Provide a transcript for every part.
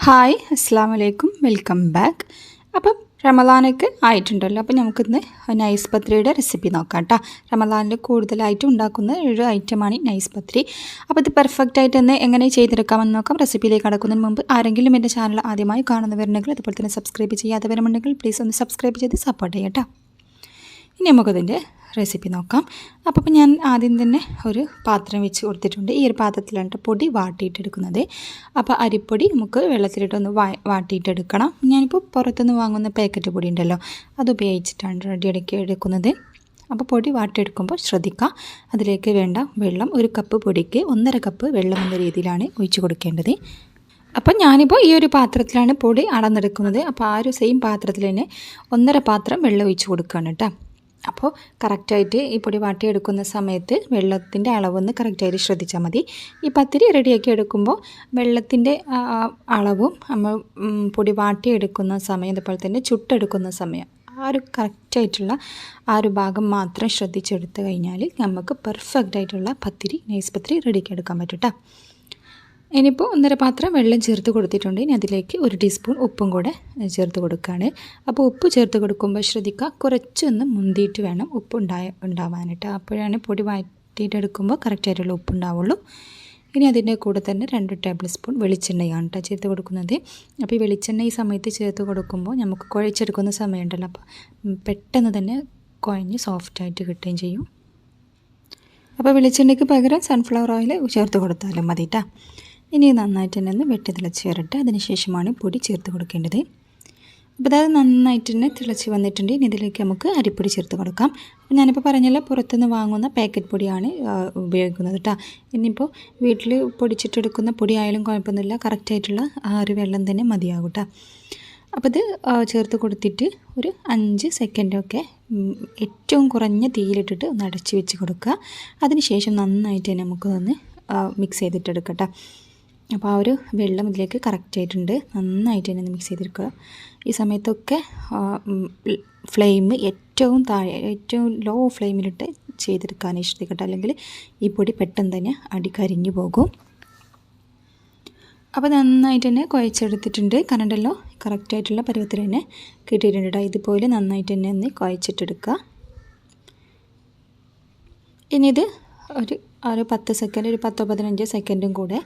Hi അസ്സാം വലൈക്കും welcome back. അപ്പം റമദാനൊക്കെ ആയിട്ടുണ്ടല്ലോ. അപ്പം നമുക്കിന്ന് നൈസ് പത്രിയുടെ റെസിപ്പി നോക്കാം കേട്ടോ. റമദാനിൽ കൂടുതലായിട്ട് ഉണ്ടാക്കുന്ന ഒരു ഐറ്റമാണ് നൈസ് പത്രി. അപ്പോൾ ഇത് പെർഫെക്റ്റ് ആയിട്ട് തന്നെ എങ്ങനെ ചെയ്തെടുക്കാമെന്ന് നോക്കാം. റെസിപ്പിയിലേക്ക് കടക്കുന്നതിന് മുമ്പ് ആരെങ്കിലും എൻ്റെ ചാനൽ ആദ്യമായി കാണുന്നവരുണ്ടെങ്കിൽ അതുപോലെ തന്നെ സബ്സ്ക്രൈബ് ചെയ്യാത്തവരുണ്ടെങ്കിൽ പ്ലീസ് ഒന്ന് സബ്സ്ക്രൈബ് ചെയ്ത് സപ്പോർട്ട് ചെയ്യാം കേട്ടോ. ഇനി നമുക്കതിൻ്റെ റെസിപ്പി നോക്കാം. അപ്പോൾ ഞാൻ ആദ്യം തന്നെ ഒരു പാത്രം വെച്ച് കൊടുത്തിട്ടുണ്ട്. ഈ ഒരു പാത്രത്തിലാണ് പൊടി വാട്ടിയിട്ടെടുക്കുന്നത്. അപ്പോൾ അരിപ്പൊടി നമുക്ക് വെള്ളത്തിലിട്ടൊന്ന് വാട്ടിയിട്ടെടുക്കണം. ഞാനിപ്പോൾ പുറത്തുനിന്ന് വാങ്ങുന്ന പാക്കറ്റ് പൊടി ഉണ്ടല്ലോ, അത് ഉപയോഗിച്ചിട്ടാണ് റെഡിയാക്കി എടുക്കുന്നത്. അപ്പോൾ പൊടി വാട്ടിയെടുക്കുമ്പോൾ ശ്രദ്ധിക്കുക, അതിലേക്ക് വേണ്ട വെള്ളം ഒരു കപ്പ് പൊടിക്ക് 1.5 കപ്പ് വെള്ളം എന്ന രീതിയിലാണ് ഒഴിച്ച് കൊടുക്കേണ്ടത്. അപ്പം ഞാനിപ്പോൾ ഈ ഒരു പാത്രത്തിലാണ് പൊടി അളന്നെടുക്കുന്നത്. അപ്പോൾ ആ ഒരു സെയിം പാത്രത്തിൽ തന്നെ 1.5 പാത്രം വെള്ളം ഒഴിച്ച് കൊടുക്കുകയാണ് കേട്ടോ. അപ്പോൾ കറക്റ്റായിട്ട് ഈ പൊടി വാട്ടിയെടുക്കുന്ന സമയത്ത് വെള്ളത്തിൻ്റെ അളവൊന്ന് കറക്റ്റായിട്ട് ശ്രദ്ധിച്ചാൽ മതി. ഈ പത്തിരി റെഡിയാക്കി എടുക്കുമ്പോൾ വെള്ളത്തിൻ്റെ അളവും നമ്മൾ പൊടി വാട്ടിയെടുക്കുന്ന സമയം, അതുപോലെ തന്നെ ചുട്ടെടുക്കുന്ന സമയം, ആ ഒരു കറക്റ്റായിട്ടുള്ള ആ ഒരു ഭാഗം മാത്രം ശ്രദ്ധിച്ചെടുത്ത് കഴിഞ്ഞാൽ നമുക്ക് പെർഫെക്റ്റായിട്ടുള്ള പത്തിരി, നൈസ് പത്തിരി റെഡിയാക്കി എടുക്കാൻ പറ്റും കേട്ടോ. ഇനിയിപ്പോൾ 1.5 പാത്രം വെള്ളം ചേർത്ത് കൊടുത്തിട്ടുണ്ട്. ഇനി അതിലേക്ക് 1 ടീസ്പൂൺ ഉപ്പും കൂടെ ചേർത്ത് കൊടുക്കുകയാണ്. അപ്പോൾ ഉപ്പ് ചേർത്ത് കൊടുക്കുമ്പോൾ ശ്രദ്ധിക്കുക, കുറച്ചൊന്ന് മുന്തിയിട്ട് വേണം ഉപ്പ് ഉണ്ടാവാനായിട്ട്. അപ്പോഴാണ് പൊടി വാട്ടിയിട്ടെടുക്കുമ്പോൾ കറക്റ്റായിട്ടുള്ള ഉപ്പ് ഉണ്ടാവുള്ളൂ. ഇനി അതിൻ്റെ കൂടെ തന്നെ 2 ടേബിൾ സ്പൂൺ വെളിച്ചെണ്ണയാണ് കേട്ടോ ചേർത്ത് കൊടുക്കുന്നത്. അപ്പോൾ ഈ വെളിച്ചെണ്ണ ഈ സമയത്ത് ചേർത്ത് കൊടുക്കുമ്പോൾ നമുക്ക് കുഴച്ചെടുക്കുന്ന സമയമുണ്ടല്ലോ, അപ്പോൾ പെട്ടെന്ന് തന്നെ കുഴഞ്ഞ് സോഫ്റ്റായിട്ട് കിട്ടുകയും ചെയ്യും. അപ്പോൾ വെളിച്ചെണ്ണയ്ക്ക് പകരം സൺഫ്ലവർ ഓയിൽ ചേർത്ത് കൊടുത്താലും മതി കേട്ടോ. ഇനി നന്നായിട്ട് തന്നെ ഒന്ന് വെട്ടി തിളച്ച് വരട്ടെ. അതിനുശേഷമാണ് പൊടി ചേർത്ത് കൊടുക്കേണ്ടത്. അപ്പോൾ അത് നന്നായിട്ട് തന്നെ തിളച്ച് വന്നിട്ടുണ്ട്. ഇനി ഇതിലേക്ക് നമുക്ക് അരിപ്പൊടി ചേർത്ത് കൊടുക്കാം. അപ്പോൾ ഞാനിപ്പോൾ പറഞ്ഞല്ലോ, പുറത്തുനിന്ന് വാങ്ങുന്ന പാക്കറ്റ് പൊടിയാണ് ഉപയോഗിക്കുന്നത് കേട്ടോ. ഇനിയിപ്പോൾ വീട്ടിൽ പൊടിച്ചിട്ടെടുക്കുന്ന പൊടി ആയാലും കുഴപ്പമൊന്നുമില്ല, കറക്റ്റായിട്ടുള്ള ആ ഒരു വെള്ളം തന്നെ മതിയാകും കേട്ടോ. അപ്പോൾ ഇത് ചേർത്ത് കൊടുത്തിട്ട് ഒരു 5 സെക്കൻഡൊക്കെ ഏറ്റവും കുറഞ്ഞ തീയിലിട്ടിട്ട് ഒന്ന് അടച്ച് വെച്ച് കൊടുക്കുക. അതിനുശേഷം നന്നായിട്ട് തന്നെ നമുക്കൊന്ന് മിക്സ് ചെയ്തിട്ടെടുക്കട്ടെ. അപ്പോൾ ആ ഒരു വെള്ളം ഇതിലേക്ക് കറക്റ്റായിട്ടുണ്ട്. നന്നായിട്ട് തന്നെ മിക്സ് ചെയ്തെടുക്കുക. ഈ സമയത്തൊക്കെ ഫ്ലെയിം ഏറ്റവും താഴെ, ഏറ്റവും ലോ ഫ്ലെയിമിലിട്ട് ചെയ്തെടുക്കാൻ ശ്രദ്ധിക്കട്ടെ, അല്ലെങ്കിൽ ഈ പൊടി പെട്ടെന്ന് തന്നെ കരിഞ്ഞു പോകും. അപ്പോൾ നന്നായിട്ട് തന്നെ കുഴച്ചെടുത്തിട്ടുണ്ട്. കണ്ടല്ലോ, കറക്റ്റായിട്ടുള്ള പരുവത്തിൽ തന്നെ കിട്ടിയിട്ടുണ്ട്. ഇതുപോലെ നന്നായിട്ട് തന്നെ ഒന്ന് കുഴച്ചിട്ടെടുക്കുക. ഇനി ഇത് ഒരു 10 സെക്കൻഡ്, ഒരു 10-15 സെക്കൻഡും കൂടെ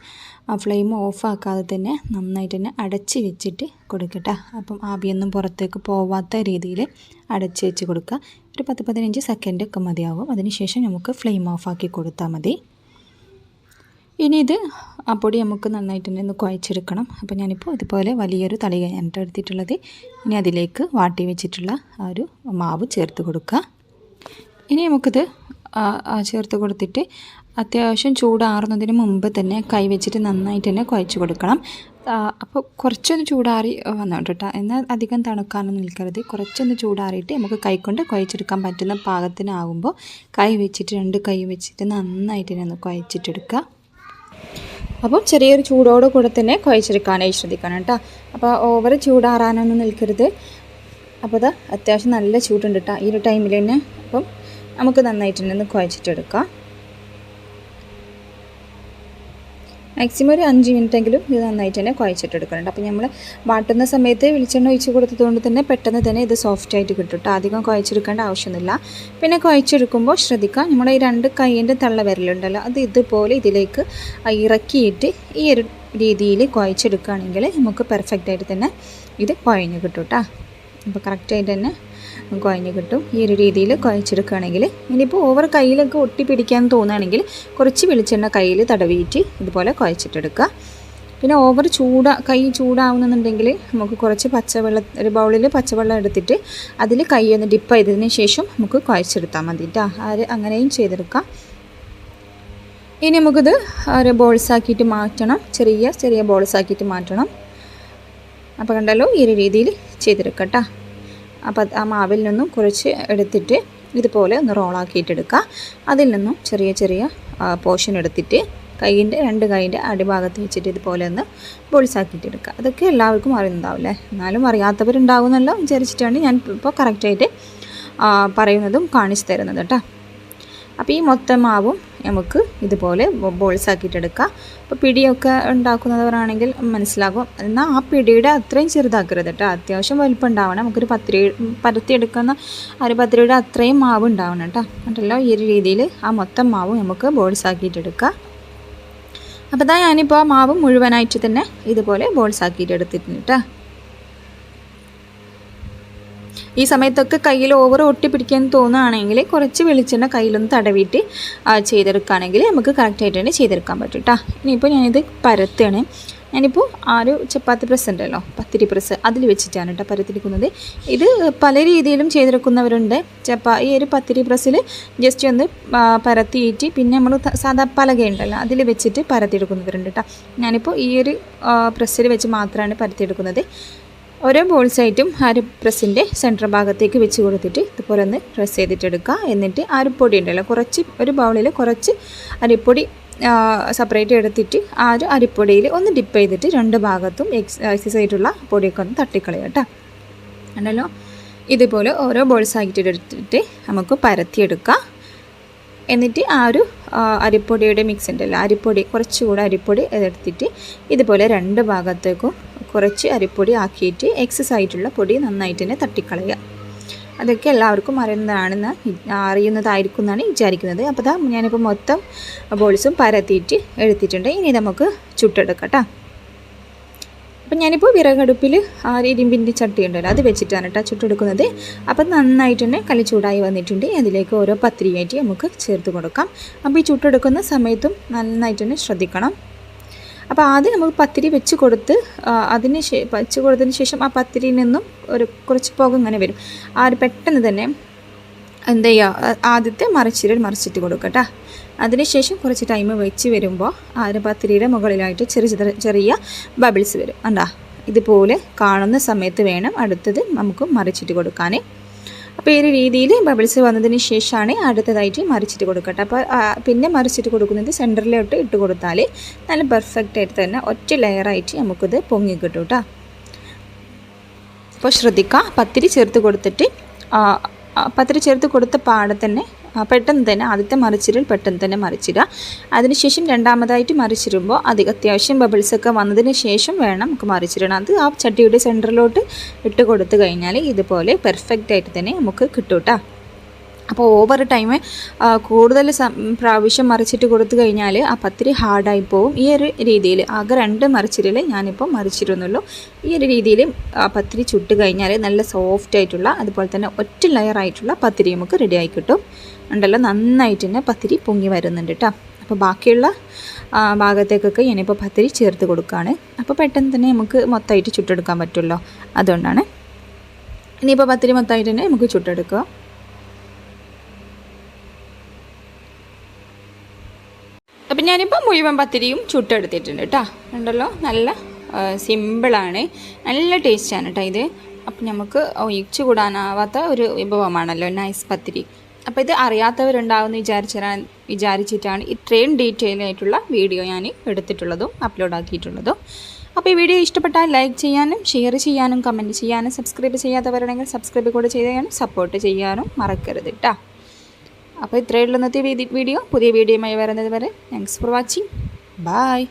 ആ ഫ്ലെയിം ഓഫാക്കാതെ തന്നെ നന്നായിട്ട് തന്നെ അടച്ച് വെച്ചിട്ട് കൊടുക്കട്ടെ. അപ്പം ആവിയൊന്നും പുറത്തേക്ക് പോവാത്ത രീതിയിൽ അടച്ച് വെച്ച് കൊടുക്കുക. ഒരു 10-15 സെക്കൻഡൊക്കെ മതിയാവും. അതിനുശേഷം നമുക്ക് ഫ്ലെയിം ഓഫാക്കി കൊടുത്താൽ മതി. ഇനി ഇത് ആ പൊടി നമുക്ക് നന്നായിട്ട് തന്നെ ഒന്ന് കുഴച്ചെടുക്കണം. അപ്പോൾ ഞാനിപ്പോൾ ഇതുപോലെ വലിയൊരു തളികയാണ് എടുത്തിട്ടുള്ളത്. ഇനി അതിലേക്ക് വാട്ടി വെച്ചിട്ടുള്ള ആ ഒരു മാവ് ചേർത്ത് കൊടുക്കുക. ഇനി നമുക്കിത് ചേർത്ത് കൊടുത്തിട്ട് അത്യാവശ്യം ചൂടാറുന്നതിന് മുമ്പ് തന്നെ കൈ വെച്ചിട്ട് നന്നായിട്ട് തന്നെ കുഴച്ച് കൊടുക്കണം. അപ്പോൾ കുറച്ചൊന്ന് ചൂടാറി വന്നോട്ട് കേട്ടോ. എന്നാൽ അധികം തണുക്കാനൊന്നും നിൽക്കരുത്. കുറച്ചൊന്ന് ചൂടാറിയിട്ട് നമുക്ക് കൈകൊണ്ട് കുഴച്ചെടുക്കാൻ പറ്റുന്ന പാകത്തിനാകുമ്പോൾ കൈ വെച്ചിട്ട് 2 കൈ വെച്ചിട്ട് നന്നായിട്ട് തന്നെ ഒന്ന് കുഴച്ചിട്ടെടുക്കുക. അപ്പോൾ ചെറിയൊരു ചൂടോട് കൂടെ തന്നെ കുഴച്ചെടുക്കാനായി ശ്രദ്ധിക്കണം കേട്ടോ. അപ്പോൾ ഓവർ ചൂടാറാനൊന്നും നിൽക്കരുത്. അപ്പോൾ അത് അത്യാവശ്യം നല്ല ചൂടുണ്ട് കേട്ടോ ഈ ഒരു ടൈമിൽ തന്നെ. അപ്പം നമുക്ക് നന്നായിട്ട് തന്നെ ഒന്ന് കുഴച്ചിട്ടെടുക്കാം. മാക്സിമം ഒരു 5 മിനിറ്റെങ്കിലും ഇത് നന്നായിട്ട് തന്നെ കുഴച്ചിട്ടെടുക്കുന്നുണ്ട്. അപ്പോൾ നമ്മൾ വാട്ടുന്ന സമയത്ത് വെളിച്ചെണ്ണ ഒഴിച്ച് കൊടുത്തതുകൊണ്ട് തന്നെ പെട്ടെന്ന് തന്നെ ഇത് സോഫ്റ്റായിട്ട് കിട്ടും കേട്ടോ. അധികം കുഴച്ചെടുക്കേണ്ട ആവശ്യമൊന്നുമില്ല. പിന്നെ കുഴച്ചെടുക്കുമ്പോൾ ശ്രദ്ധിക്കുക, നമ്മുടെ ഈ 2 കൈയിൻ്റെ തള്ളവിരലുണ്ടല്ലോ, അത് ഇതുപോലെ ഇതിലേക്ക് ഇറക്കിയിട്ട് ഈ ഒരു രീതിയിൽ കുഴച്ചെടുക്കുകയാണെങ്കിൽ നമുക്ക് പെർഫെക്റ്റായിട്ട് തന്നെ ഇത് കുഴഞ്ഞ് കിട്ടും കേട്ടോ. അപ്പോൾ കറക്റ്റായിട്ട് തന്നെ കുഴഞ്ഞ് കിട്ടും ഈ ഒരു രീതിയിൽ കുഴച്ചെടുക്കുകയാണെങ്കിൽ. ഇനിയിപ്പോൾ ഓവർ കയ്യിലൊക്കെ ഒട്ടി പിടിക്കാൻ തോന്നുകയാണെങ്കിൽ കുറച്ച് വെളിച്ചെണ്ണ കയ്യിൽ തടവിയിട്ട് ഇതുപോലെ കുഴച്ചിട്ടെടുക്കുക. പിന്നെ ഓവർ കൈ ചൂടാവുന്നുണ്ടെങ്കിൽ നമുക്ക് കുറച്ച് പച്ചവെള്ളം, ഒരു ബൗളിൽ പച്ചവെള്ളം എടുത്തിട്ട് അതിൽ കൈ ഒന്ന് ഡിപ്പ് ചെയ്തതിന് ശേഷം നമുക്ക് കുഴച്ചെടുത്താൽ മതി കേട്ടോ. അങ്ങനെയും ചെയ്തെടുക്കാം. ഇനി നമുക്കിത് ഒരു ബോൾസാക്കിയിട്ട് മാറ്റണം, ചെറിയ ബോൾസാക്കിയിട്ട് മാറ്റണം. അപ്പോൾ കണ്ടല്ലോ, ഈ ഒരു രീതിയിൽ ചെയ്തെടുക്കാം കേട്ടോ. അപ്പോൾ ആ മാവിൽ നിന്നും കുറച്ച് എടുത്തിട്ട് ഇതുപോലെ ഒന്ന് റോളാക്കിയിട്ടെടുക്കുക. അതിൽ നിന്നും ചെറിയ പോർഷൻ എടുത്തിട്ട് 2 കൈയിൻ്റെ അടിഭാഗത്ത് വെച്ചിട്ട് ഇതുപോലെ ഒന്ന് ബോൾസാക്കിയിട്ടെടുക്കുക. അതൊക്കെ എല്ലാവർക്കും അറിയുന്നതാവില്ലേ, എന്നാലും അറിയാത്തവരുണ്ടാവുമെന്നല്ലോ വിചാരിച്ചിട്ടാണ് ഞാൻ ഇപ്പോൾ കറക്റ്റായിട്ട് പറയുന്നതും കാണിച്ചു തരുന്നത് കേട്ടോ. അപ്പോൾ ഈ മൊത്തം മാവും നമുക്ക് ഇതുപോലെ ബോൾസ് ആക്കിയിട്ടെടുക്കാം. അപ്പോൾ പിടിയൊക്കെ ഉണ്ടാക്കുന്നവരാണെങ്കിൽ മനസ്സിലാകും. എന്നാൽ ആ പിടിയുടെ അത്രയും ചെറുതാക്കരുത് കേട്ടോ, അത്യാവശ്യം വലിപ്പം ഉണ്ടാവണം. നമുക്കൊരു പരത്തിയെടുക്കുന്ന ഒരു പത്തിരിയുടെ അത്രയും മാവ് ഉണ്ടാവണം കേട്ടോ. എന്നിട്ടല്ലോ ഈ ഒരു രീതിയിൽ ആ മൊത്തം മാവ് നമുക്ക് ബോൾസ് ആക്കിയിട്ടെടുക്കാം. അപ്പോൾ ഇതാ ഞാനിപ്പോൾ ആ മാവ് മുഴുവനായിട്ട് തന്നെ ഇതുപോലെ ബോൾസ് ആക്കിയിട്ട് എടുത്തിട്ടുണ്ട് കേട്ടോ. ഈ സമയത്തൊക്കെ കയ്യിൽ ഓവർ ഒട്ടിപ്പിടിക്കാൻ തോന്നുകയാണെങ്കിൽ കുറച്ച് വെളിച്ചെണ്ണ കയ്യിലൊന്ന് തടവിയിട്ട് ചെയ്തെടുക്കുകയാണെങ്കിൽ നമുക്ക് കറക്റ്റായിട്ട് തന്നെ ചെയ്തെടുക്കാൻ പറ്റും കേട്ടോ. ഇനിയിപ്പോൾ ഞാനിത് പരത്തുകയാണ്. ഞാനിപ്പോൾ ആ ഒരു ചപ്പാത്തി പ്രസ് ഉണ്ടല്ലോ, പത്തിരി പ്രസ്, അതിൽ വെച്ചിട്ടാണ് കേട്ടോ പരത്തിരിക്കുന്നത്. ഇത് പല രീതിയിലും ചെയ്തെടുക്കുന്നവരുണ്ട്. ഈ ഒരു പത്തിരി പ്രസ്സിൽ ജസ്റ്റ് ഒന്ന് പരത്തിയിട്ട് പിന്നെ നമ്മൾ സാധാ പലകയുണ്ടല്ലോ അതിൽ വെച്ചിട്ട് പരത്തിയെടുക്കുന്നവരുണ്ട് കേട്ടോ. ഞാനിപ്പോൾ ഈ ഒരു പ്രസ്സിൽ വെച്ച് മാത്രമാണ് പരത്തിയെടുക്കുന്നത്. ഓരോ ബോൾസായിട്ടും ആ ഒരു പ്രസ്സിൻ്റെ സെൻറ്റർ ഭാഗത്തേക്ക് വെച്ച് കൊടുത്തിട്ട് ഇതുപോലെ ഒന്ന് പ്രസ് ചെയ്തിട്ടെടുക്കുക. എന്നിട്ട് അരിപ്പൊടി ഉണ്ടല്ലോ, ഒരു ബൗളിൽ കുറച്ച് അരിപ്പൊടി സെപ്പറേറ്റ് എടുത്തിട്ട് ആ ഒരു അരിപ്പൊടിയിൽ ഒന്ന് ഡിപ്പ് ചെയ്തിട്ട് രണ്ട് ഭാഗത്തും എക്സസ് ആയിട്ടുള്ള പൊടിയൊക്കെ ഒന്ന് തട്ടിക്കളയുക കേട്ടോ. ഉണ്ടല്ലോ ഇതുപോലെ ഓരോ ബോൾസായിട്ട് എടുത്തിട്ട് നമുക്ക് പരത്തിയെടുക്കാം. എന്നിട്ട് ആ ഒരു അരിപ്പൊടിയുടെ മിക്സ് ഉണ്ടല്ലോ, കുറച്ചുകൂടെ അരിപ്പൊടി എടുത്തിട്ട് ഇതുപോലെ രണ്ട് ഭാഗത്തേക്കും കുറച്ച് അരിപ്പൊടി ആക്കിയിട്ട് എക്സസ് ആയിട്ടുള്ള പൊടി നന്നായിട്ട് തന്നെ തട്ടിക്കളയുക. അതൊക്കെ എല്ലാവർക്കും അറിയുന്നതായിരിക്കും എന്നാണ് വിചാരിക്കുന്നത്. അപ്പോൾ ഞാനിപ്പോൾ മൊത്തം ബോൾസും പരത്തിയിട്ട് എടുത്തിട്ടുണ്ട്. ഇനി നമുക്ക് ചുട്ടെടുക്കാം കേട്ടോ. അപ്പം ഞാനിപ്പോൾ വിറകടുപ്പിൽ ആ ഇരുമ്പിൻ്റെ ചട്ടി ഉണ്ടല്ലോ അത് വെച്ചിട്ടാണ് കേട്ടോ ചുട്ടെടുക്കുന്നത്. അപ്പം നന്നായിട്ട് തന്നെ കലി ചൂടായി വന്നിട്ടുണ്ട്. അതിലേക്ക് ഓരോ പത്തിരിയായിട്ട് നമുക്ക് ചേർത്ത് കൊടുക്കാം. അപ്പോൾ ഈ ചുട്ടെടുക്കുന്ന സമയത്തും നന്നായിട്ട് തന്നെ ശ്രദ്ധിക്കണം. അപ്പോൾ ആദ്യം നമുക്ക് പത്തിരി വെച്ച് കൊടുത്തതിന് ശേഷം ആ പത്തിരിയിൽ നിന്നും കുറച്ച് പുക ഇങ്ങനെ വരും. പെട്ടെന്ന് തന്നെ എന്ത് ചെയ്യുക, ആദ്യത്തെ മറിച്ചിട്ട് കൊടുക്കുക കേട്ടോ. അതിനുശേഷം കുറച്ച് ടൈം വെച്ച് വരുമ്പോൾ ആ ഒരു പത്തിരിയുടെ മുകളിലായിട്ട് ചെറിയ ബബിൾസ് വരും. കണ്ടാ, ഇതുപോലെ കാണുന്ന സമയത്ത് വേണം അടുത്തത് നമുക്ക് മറിച്ചിട്ട് കൊടുക്കാൻ. അപ്പോൾ ഈ ഒരു രീതിയിൽ ബബിൾസ് വന്നതിന് ശേഷമാണ് അടുത്തതായിട്ട് മറിച്ചിട്ട് കൊടുക്കട്ടെ. അപ്പോൾ പിന്നെ മറിച്ചിട്ട് കൊടുക്കുന്നത് സെൻറ്ററിലോട്ട് ഇട്ട് കൊടുത്താൽ നല്ല പെർഫെക്റ്റ് ആയിട്ട് തന്നെ ഒറ്റ ലെയറായിട്ട് നമുക്കിത് പൊങ്ങി കിട്ടും കേട്ടോ. അപ്പോൾ ശ്രദ്ധിക്കുക, പത്തിരി ചേർത്ത് കൊടുത്ത പാടെ തന്നെ പെട്ടെന്ന് തന്നെ ആദ്യത്തെ മറിച്ചിടൽ പെട്ടെന്ന് തന്നെ മറിച്ചിടുക. അതിനുശേഷം രണ്ടാമതായിട്ട് മറിച്ചിടുമ്പോൾ അത്യാവശ്യം ബബിൾസൊക്കെ വന്നതിന് ശേഷം വേണം നമുക്ക് മറിച്ചിടണം. അത് ആ ചട്ടിയുടെ സെൻറ്ററിലോട്ട് ഇട്ട് കൊടുത്തു കഴിഞ്ഞാൽ ഇതുപോലെ പെർഫെക്റ്റ് ആയിട്ട് തന്നെ നമുക്ക് കിട്ടും കേട്ടോ. അപ്പോൾ ഓവർ ടൈം കൂടുതൽ പ്രാവശ്യം മറിച്ചിട്ട് കൊടുത്തു കഴിഞ്ഞാൽ ആ പത്തിരി ഹാർഡായി പോവും. ഈ ഒരു രീതിയിൽ ആകെ 2 മറിച്ചിടൽ ഞാനിപ്പോൾ മറിച്ചിരുന്നുള്ളൂ. ഈ ഒരു രീതിയിൽ പത്തിരി ചുട്ട് കഴിഞ്ഞാൽ നല്ല സോഫ്റ്റ് ആയിട്ടുള്ള അതുപോലെ തന്നെ ഒറ്റ ലെയർ ആയിട്ടുള്ള പത്തിരി നമുക്ക് റെഡി ആയി കിട്ടും. ഉണ്ടല്ലോ നന്നായിട്ട് തന്നെ പത്തിരി പൊങ്ങി വരുന്നുണ്ട് കേട്ടോ. അപ്പോൾ ബാക്കിയുള്ള ഭാഗത്തേക്കൊക്കെ ഞാനിപ്പോൾ പത്തിരി ചേർത്ത് കൊടുക്കുകയാണ്. അപ്പോൾ പെട്ടെന്ന് തന്നെ നമുക്ക് മൊത്തമായിട്ട് ചുട്ടെടുക്കാൻ പറ്റുമല്ലോ, അതുകൊണ്ടാണ്. ഇനിയിപ്പോൾ പത്തിരി മൊത്തമായിട്ട് തന്നെ നമുക്ക് ചുട്ടെടുക്കുക. അപ്പം ഞാനിപ്പോൾ മുഴുവൻ പത്തിരിയും ചുട്ടെടുത്തിട്ടുണ്ട് കേട്ടോ. ഉണ്ടല്ലോ നല്ല സിമ്പിളാണ്, നല്ല ടേസ്റ്റാണ് കേട്ടോ ഇത്. അപ്പം നമുക്ക് ഒഴിച്ചു കൂടാനാവാത്ത ഒരു വിഭവമാണല്ലോ നൈസ് പത്തിരി. അപ്പോൾ ഇത് അറിയാത്തവരുണ്ടാവുമെന്ന് വിചാരിച്ചിട്ടാണ് ഇത്രയും ഡീറ്റെയിൽ ആയിട്ടുള്ള വീഡിയോ ഞാൻ എടുത്തിട്ടുള്ളതും അപ്ലോഡ് ആക്കിയിട്ടുള്ളതും. അപ്പോൾ ഈ വീഡിയോ ഇഷ്ടപ്പെട്ടാൽ ലൈക്ക് ചെയ്യാനും ഷെയർ ചെയ്യാനും കമൻറ്റ് ചെയ്യാനും സബ്സ്ക്രൈബ് ചെയ്യാത്തവരുണ്ടെങ്കിൽ സബ്സ്ക്രൈബ് കൂടെ ചെയ്യാനും സപ്പോർട്ട് ചെയ്യാനും മറക്കരുത് കേട്ടോ. അപ്പോൾ ഇത്രയുള്ള ഇന്നത്തെ വീഡിയോ. പുതിയ വീഡിയോയുമായി വരുന്നത് വരെ താങ്ക്സ് ഫോർ വാച്ചിങ്. ബൈ.